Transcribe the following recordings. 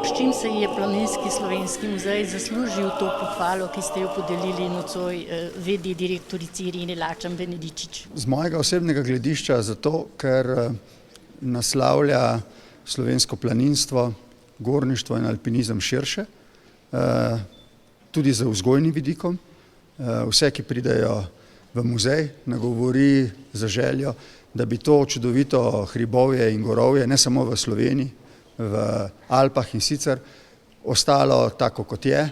S čim se je Planinski slovenski muzej zaslužil to pohvalo, ki ste jo podelili nocoj v.d. direktorici Ireni Lačan-Benedičič? Z mojega osebnega gledišča zato, ker naslavlja slovensko planinstvo, gorništvo in alpinizem širše, tudi z vzgojnim vidikom. Vse, ki pridejo v muzej, nagovori za željo, da bi to čudovito hribovje in gorovje, ne samo v Sloveniji, v Alpah in sicer, ostalo tako, kot je,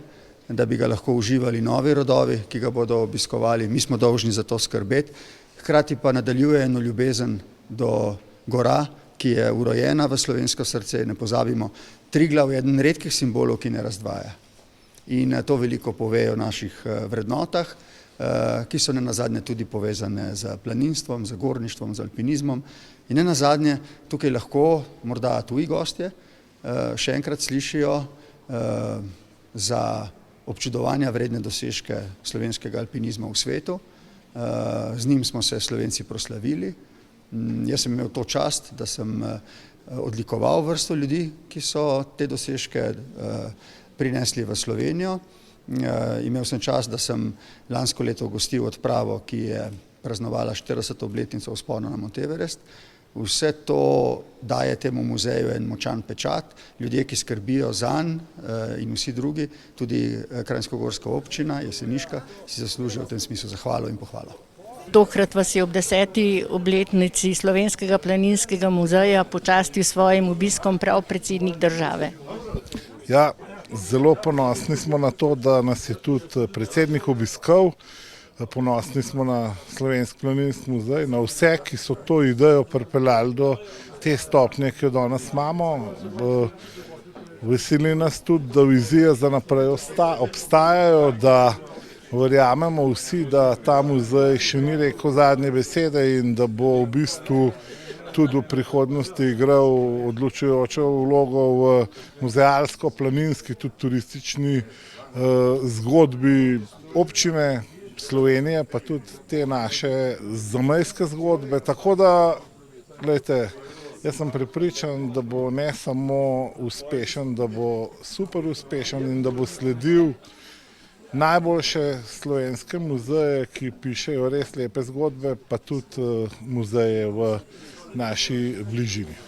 da bi ga lahko uživali novi rodovi, ki ga bodo obiskovali. Mi smo dolžni za to skrbeti. Hkrati pa nadaljuje eno ljubezen do gora, ki je urojena v slovensko srce. Ne pozabimo, Triglav je eden redkih simbolov, ki ne razdvaja. In to veliko pove o naših vrednotah, ki so nenazadnje tudi povezane z planinstvom, z gorništvom, z alpinizmom. In nenazadnje tukaj lahko morda tuji gostje še enkrat slišijo za občudovanja vredne dosežke slovenskega alpinizma v svetu. Z njim smo se Slovenci proslavili. Jaz sem imel to čast, da sem odlikoval vrsto ljudi, ki so te dosežke prinesli v Slovenijo. Imel sem čast, da sem lansko leto gostil odpravo, ki je praznovala 40. obletnico vzpona na Mount Everest. Vse to daje temu muzeju en močan pečat. Ljudje, ki skrbijo zanj in vsi drugi, tudi Kranjskogorska občina, Jeseniška, si zaslužijo v tem smislu zahvalo in pohvalo. Tokrat vas je ob 10. obletnici Slovenskega planinskega muzeja počastil s svojim obiskom prav predsednik države. Ja, zelo ponosni smo na to, da nas je tudi predsednik obiskal. Ponosni smo na Slovenski planinski muzej, na vse, ki so to idejo pripeljali do te stopnje, ki jo danes imamo. Veseli nas tudi, da vizije za naprej obstajajo, da verjamemo vsi, da ta muzej še ni rekel zadnje besede in da bo v bistvu tudi v prihodnosti igral odločujočo vlogo v muzealsko-planinski, tudi turistični zgodbi občine Slovenije, pa tudi te naše zamejske zgodbe. Tako da, gledajte, jaz sem prepričan, da bo ne samo uspešen, da bo super uspešen in da bo sledil najboljše slovenske muzeje, ki pišejo res lepe zgodbe, pa tudi muzeje v naši bližini.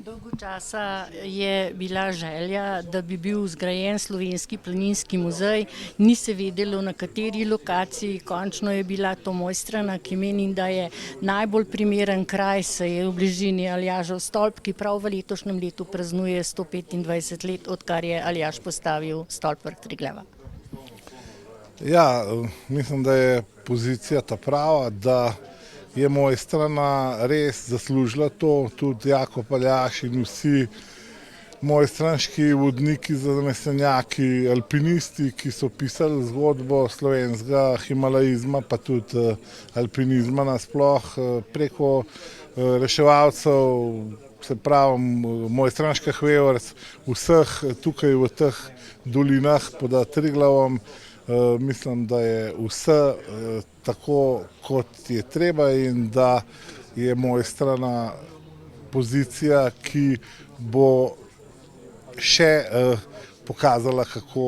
Dolgo časa je bila želja, da bi bil zgrajen Slovenski planinski muzej. Ni se vedelo, na kateri lokaciji. Končno je bila to Mojstrana, ki menim, da je najbolj primeren kraj, saj je v bližini Aljažev stolp, ki prav v letošnjem letu praznuje 125 let, odkar je Aljaž postavil stolp vrh Triglava. Ja, mislim, da je pozicija ta prava, da je Mojstrana res zaslužila to, tudi Jakob Aljaž in vsi mojstranški vodniki, zanesenjaki, alpinisti, ki so pisali zgodbo slovenskega himalaizma, pa tudi alpinizma nasploh preko reševalcev, se pravi mojstranških vevrc, vseh tukaj v teh dolinah pod Triglavom. Mislim, da je vse tako, kot je treba in da je Mojstrana pozicija, ki bo še pokazala, kako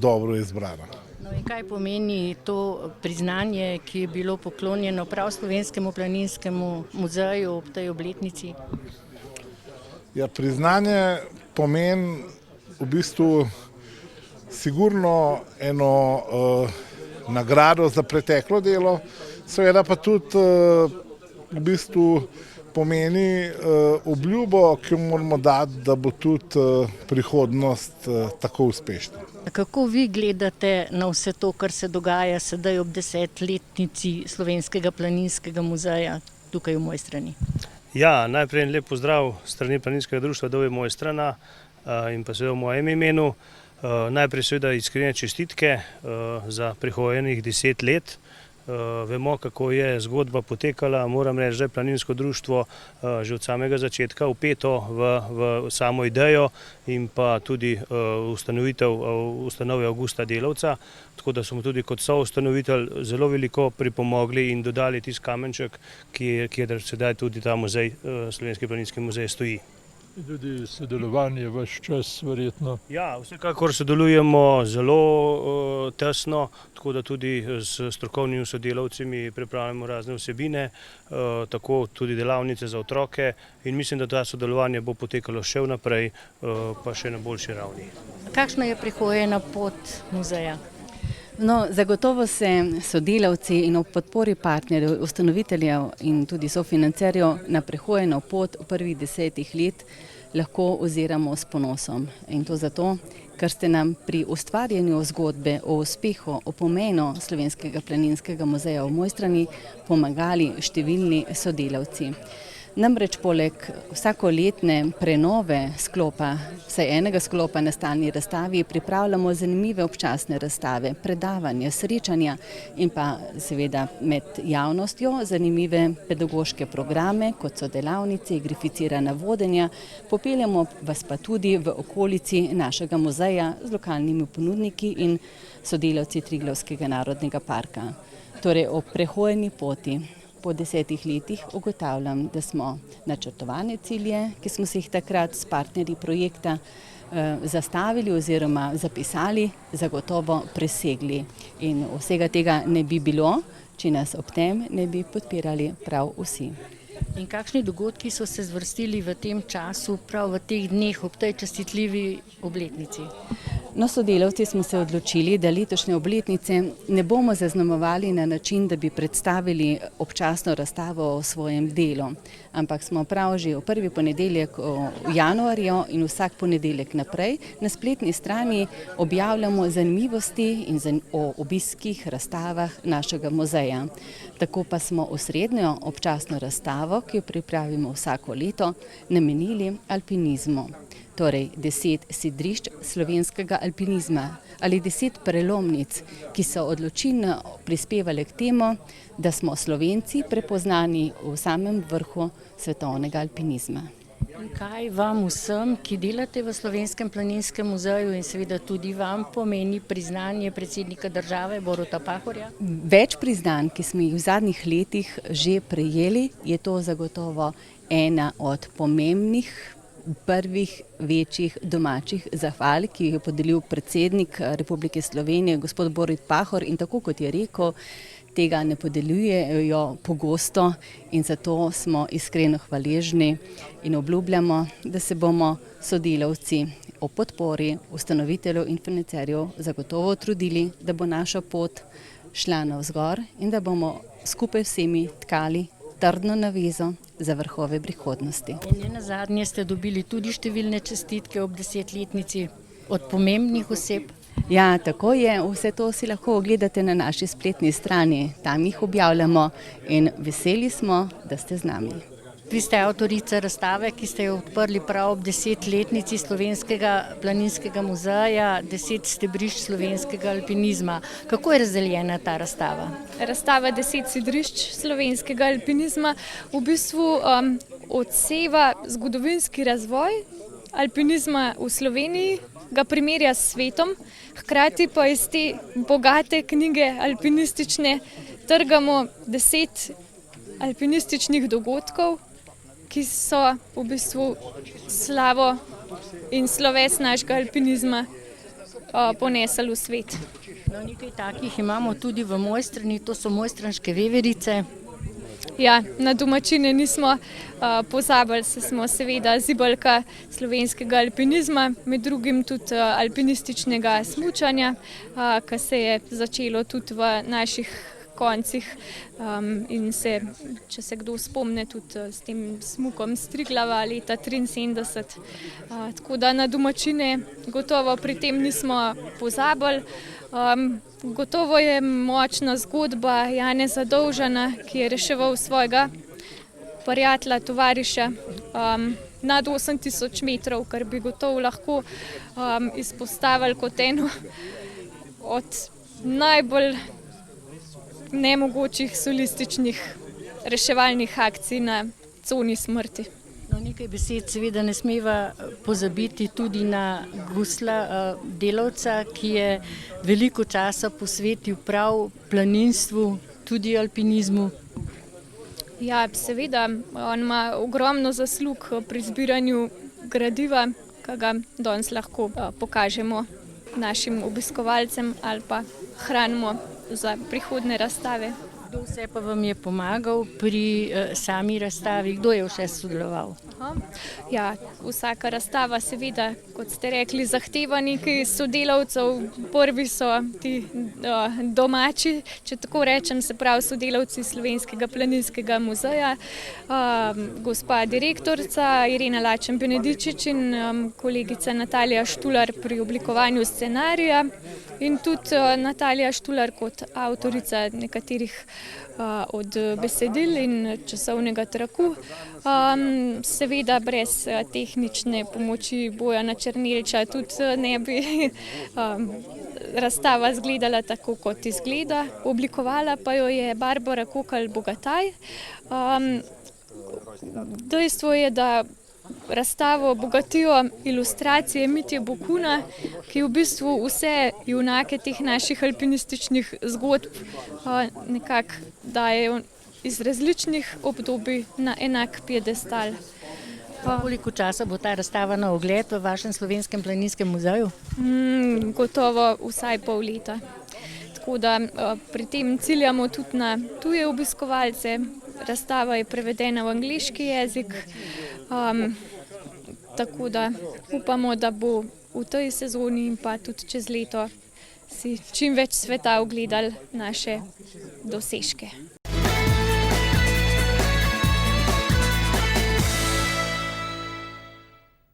dobro je izbrana. No in kaj pomeni to priznanje, ki je bilo poklonjeno prav Slovenskemu planinskemu muzeju ob tej obletnici? Ja, priznanje pomeni v bistvu sigurno eno nagrado za preteklo delo, seveda pa tudi v bistvu pomeni obljubo, ki jo moramo dati, da bo tudi prihodnost tako uspešna. Kako vi gledate na vse to, kar se dogaja sedaj ob 10-letnici Slovenskega planinskega muzeja tukaj v Mojstrani? Ja, najprej en lep pozdrav strani Planinskega društva Dovje Mojstrana in pa seveda v mojem imenu. Najprej seveda iskrene čestitke za prihojenih 10 let. Vemo, kako je zgodba potekala. Moram reči, da je Planinsko društvo že od samega začetka vpeto v samo idejo in pa tudi ustanove Avgusta Delavca, tako da smo tudi kot soustanovitelj zelo veliko pripomogli in dodali tisti kamenček, kjer sedaj tudi ta muzej, Slovenski planinski muzej stoji. Tudi sodelovanje vaš čas verjetno. Ja, vsekakor sodelujemo zelo tesno, tako da tudi s strokovnimi sodelavci pripravljamo razne vsebine, tako tudi delavnice za otroke in mislim, da ta sodelovanje bo potekalo še vnaprej, pa še na boljši ravni. Kakšna je prihojena pot muzeja? No, zagotovo se sodelavci in ob podpori partnerjev, ustanoviteljev in tudi sofinancerjev na prehojeno pot v prvih 10 let lahko oziramo s ponosom. In to zato, ker ste nam pri ustvarjanju zgodbe o uspehu, o pomenu Slovenskega planinskega muzeja v Mojstrani pomagali številni sodelavci. Namreč poleg vsakoletne prenove sklopa, vsaj enega sklopa na stalni razstavi, pripravljamo zanimive občasne razstave, predavanja, srečanja in pa seveda med javnostjo zanimive pedagoške programe, kot so delavnice, igrificirana vodenja. Popeljamo vas pa tudi v okolici našega muzeja z lokalnimi ponudniki in sodelavci Triglavskega narodnega parka. Torej o prehojeni poti. Po 10 letih ugotavljam, da smo načrtovane cilje, ki smo si jih takrat s partnerji projekta zastavili oziroma zapisali, zagotovo presegli. In vsega tega ne bi bilo, če nas ob tem ne bi podpirali prav vsi. In kakšni dogodki so se zvrstili v tem času, prav v teh dneh ob tej častitljivi obletnici? No, sodelavci smo se odločili, da letošnje obletnice ne bomo zaznamovali na način, da bi predstavili občasno razstavo o svojem delu, ampak smo prav že v prvi ponedeljek v januarju in vsak ponedeljek naprej na spletni strani objavljamo zanimivosti in o obiskih, razstavah našega muzeja. Tako pa smo osrednjo občasno razstavo, ki jo pripravimo vsako leto, namenili alpinizmu. Torej 10 sidrišč slovenskega alpinizma ali 10 prelomnic, ki so odločilno prispevali k temu, da smo Slovenci prepoznani v samem vrhu svetovnega alpinizma. In kaj vam vsem, ki delate v Slovenskem planinskem muzeju in seveda tudi vam pomeni priznanje predsednika države Boruta Pahorja? Več priznanj, ki smo jih v zadnjih letih že prejeli, je to zagotovo ena od pomembnih prvih večjih domačih zahval, ki jih je podelil predsednik Republike Slovenije, gospod Borut Pahor, in tako kot je rekel, tega ne podeljujejo pogosto in zato smo iskreno hvaležni in obljubljamo, da se bomo sodelavci o podpori ustanoviteljev in financerjev zagotovo trudili, da bo naša pot šla navzgor in da bomo skupaj vsemi tkali trdno navezo za vrhove prihodnosti. In nenazadnje ste dobili tudi številne čestitke ob 10-letnici od pomembnih oseb. Ja, tako je. Vse to si lahko ogledate na naši spletni strani. Tam jih objavljamo in veseli smo, da ste z nami. Vi ste avtorica razstave, ki ste jo odprli prav ob 10-letnici Slovenskega planinskega muzeja, 10 stebrišč slovenskega alpinizma. Kako je razdeljena ta razstava? Razstava 10 sidrišč slovenskega alpinizma v bistvu odseva zgodovinski razvoj alpinizma v Sloveniji, ga primerja s svetom, hkrati pa iz te bogate knjige alpinistične trgamo 10 alpinističnih dogodkov, ki so v bistvu slavo in sloves našega alpinizma ponesli v svet. No, nekaj takih imamo tudi v Mojstrani, to so mojstranške veverice. Ja, na domačine nismo pozabili, smo seveda zibelka slovenskega alpinizma, med drugim tudi alpinističnega smučanja, ki se je začelo tudi v naših koncih in se, če se kdo spomne, tudi s tem smukom s Triglava leta 1973. Tako da na domačine gotovo pri tem nismo pozabili. Gotovo je močna zgodba Janeza Dovžana, ki je reševal svojega prijatelja, tovariša nad 8000 metrov, kar bi gotovo lahko izpostavili kot eno od najbolj nemogočih solističnih reševalnih akcij na coni smrti. No, nekaj besed seveda ne smeva pozabiti tudi na Gusla, delavca, ki je veliko časa posvetil prav planinstvu, tudi alpinizmu. Ja, seveda, on ima ogromno zaslug pri zbiranju gradiva, ki ga danes lahko pokažemo našim obiskovalcem ali pa hranimo za prihodne razstave. Kdo vse pa vam je pomagal pri sami razstavi? Kdo je vse sodeloval? Ja, vsaka razstava seveda, kot ste rekli, zahteva nekaj sodelavcev. Prvi so ti domači, če tako rečem, se pravi sodelavci Slovenskega planinskega muzeja, gospa direktorica Irena Lačen-Benedičič in kolegica Natalija Štular pri oblikovanju scenarija in tudi Natalija Štular kot avtorica nekaterih od besedil in časovnega traku. Seveda brez tehnične pomoči Bojana Černelča tudi ne bi razstava izgledala tako, kot izgleda. Oblikovala pa jo je Barbara Kokalj-Bogataj. Dejstvo je, da razstavo bogatijo ilustracije Mitje Bokuna, ki v bistvu vse junake teh naših alpinističnih zgodb nekako dajejo iz različnih obdobij na enak piedestal. Koliko časa bo ta razstava na ogled v vašem Slovenskem planinskem muzeju? Gotovo vsaj pol leta. Tako da pri tem ciljamo tudi na tuje obiskovalce. Razstava je prevedena v angleški jezik, tako da upamo, da bo v tej sezoni in pa tudi čez leto si čim več sveta ogledali naše dosežke.